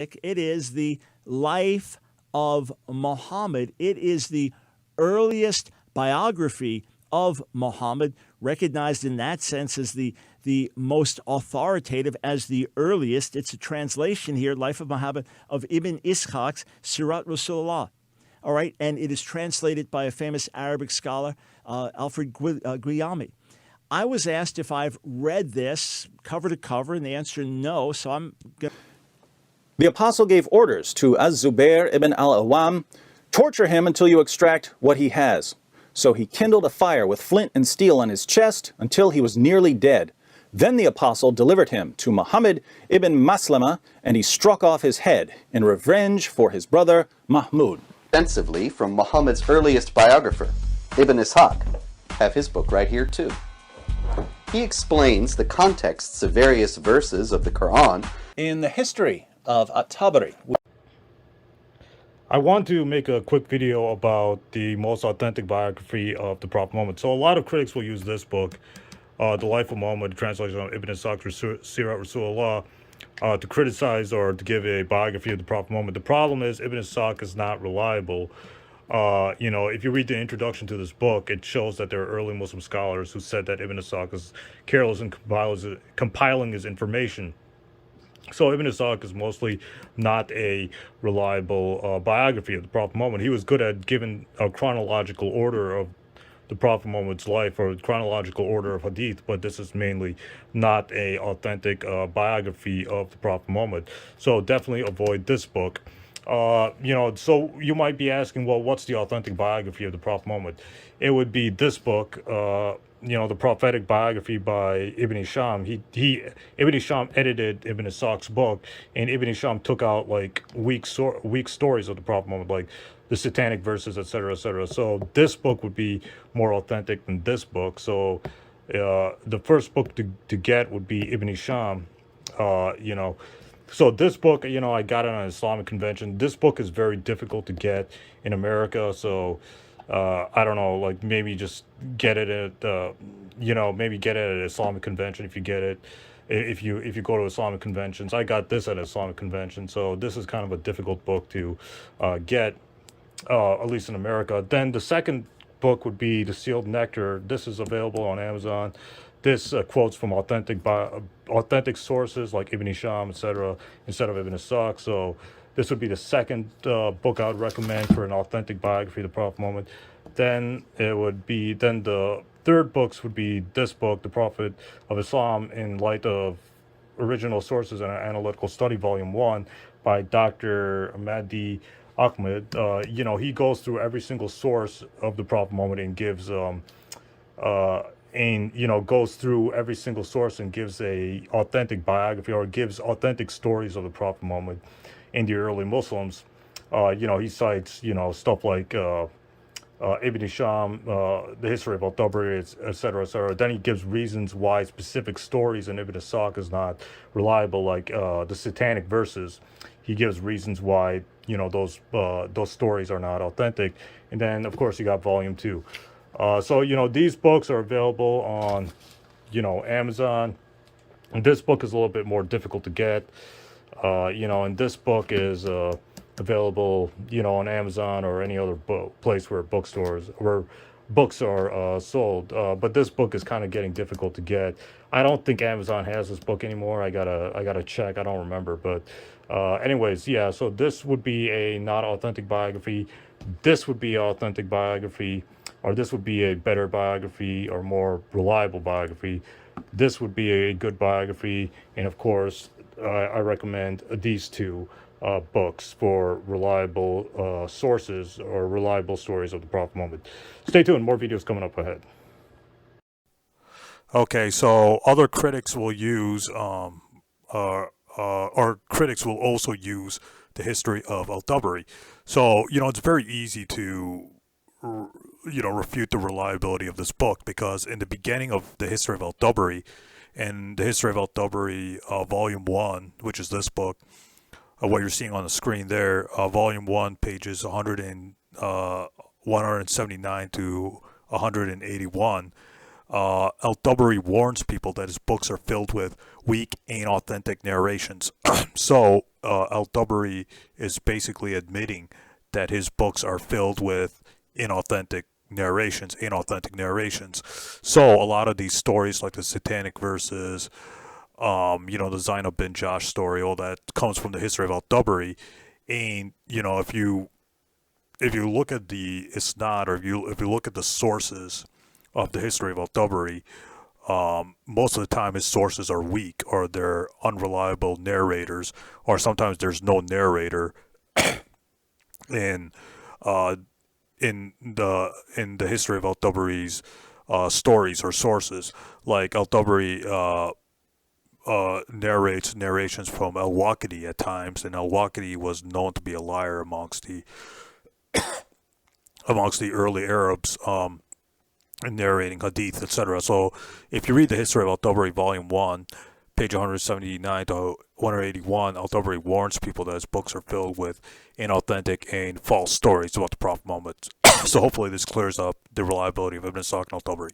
It is the life of Muhammad. It is the earliest biography of Muhammad, recognized in that sense as the most authoritative, as the earliest. It's a translation here, Life of Muhammad, of Ibn Ishaq's Sirat Rasulullah. All right, and it is translated by a famous Arabic scholar, Alfred Guillaume. I was asked if I've read this cover to cover, and the answer no, so I'm going to... The apostle gave orders to Az-Zubair ibn al-Awwam, torture him until you extract what he has. So he kindled a fire with flint and steel on his chest until he was nearly dead. Then the apostle delivered him to Muhammad ibn Maslama, and he struck off his head in revenge for his brother Mahmud. Extensively from Muhammad's earliest biographer, Ibn Ishaq. Have his book right here too. He explains the contexts of various verses of the Quran In the history of Al-Tabari. I want to make a quick video about the most authentic biography of the Prophet Muhammad. So a lot of critics will use this book, The Life of Muhammad, translation of Ibn Ishaq's Sirat Rasulullah, to criticize or to give a biography of the Prophet Muhammad. The problem is Ibn Ishaq is not reliable. If you read the introduction to this book, it shows that there are early Muslim scholars who said that Ibn Ishaq is careless in compiling his information. So Ibn Ishaq is mostly not a reliable biography of the Prophet Muhammad. He was good at giving a chronological order of the Prophet Muhammad's life, or chronological order of hadith, but this is mainly not a authentic biography of the Prophet Muhammad. So definitely avoid this book. So you might be asking, well, what's the authentic biography of the Prophet Muhammad? It would be this book, the prophetic biography by Ibn Ishaq. Ibn Ishaq edited Ibn Ishaq's book, and Ibn Ishaq took out like weak stories of the Prophet Muhammad, like the satanic verses, etc., etc. So this book would be more authentic than this book. So the first book to get would be Ibn Ishaq. So this book, I got it on an Islamic convention. This book is very difficult to get in America. So I don't know, like maybe just get it at, maybe get it at an Islamic convention if you get it. If you go to Islamic conventions, I got this at an Islamic convention. So this is kind of a difficult book to get, at least in America. Then the second book would be The Sealed Nectar. This is available on Amazon. This quotes from authentic sources like Ibn Ishaq, etc., instead of Ibn Ishaq. So this would be the second book I would recommend for an authentic biography of the Prophet Muhammad. Then the third books would be this book, The Prophet of Islam in Light of Original Sources and Analytical Study, Volume 1, by Dr. Mahdi Ahmed. He goes through every single source of the Prophet Muhammad and gives goes through every single source and gives a authentic biography, or gives authentic stories of the Prophet Muhammad and the early Muslims. He cites, stuff like Ibn Ishaq, the history of Al-Tabari, etc., etc. Then he gives reasons why specific stories in Ibn Ishaq is not reliable, like the satanic verses. He gives reasons why, those stories are not authentic. And then, of course, you got Volume 2. These books are available on, Amazon. And this book is a little bit more difficult to get. And this book is available, on Amazon or any other place where books are sold. But this book is kind of getting difficult to get. I don't think Amazon has this book anymore. I gotta check. I don't remember. But anyways, yeah. So this would be a not authentic biography. This would be an authentic biography, or this would be a better biography or more reliable biography. This would be a good biography, and of course, I recommend these two books for reliable sources or reliable stories of the Prophet Muhammad. Stay tuned, more videos coming up ahead. Okay, so other critics will use, or critics will also use the history of Al-Tabari. So, it's very easy to, refute the reliability of this book, because in the beginning of the history of Al-Tabari, and the history of Al-Tabari, Volume 1, which is this book, what you're seeing on the screen there, Volume 1, pages 179 to 181, Al-Tabari warns people that his books are filled with weak, inauthentic narrations. So Al-Tabari is basically admitting that his books are filled with inauthentic narrations. So a lot of these stories, like the Satanic Verses, the Zainab bin Josh story, all that comes from the history of Al-Tabari. And if you look at the isnad, or if you look at the sources of the history of Al-Tabari, most of the time his sources are weak, or they're unreliable narrators, or sometimes there's no narrator in the history of Al-Tabari's stories or sources. Like Al-Tabari narrates narrations from Al-Waqidi at times, and Al-Waqidi was known to be a liar amongst the early Arabs, in narrating hadith, etc. So if you read the history of Al-Tabari, Volume 1, page 179 to 181, Al-Tabari warns people that his books are filled with inauthentic and false stories about the Prophet Muhammad. So hopefully this clears up the reliability of Ibn Ishaq and Al-Tabari.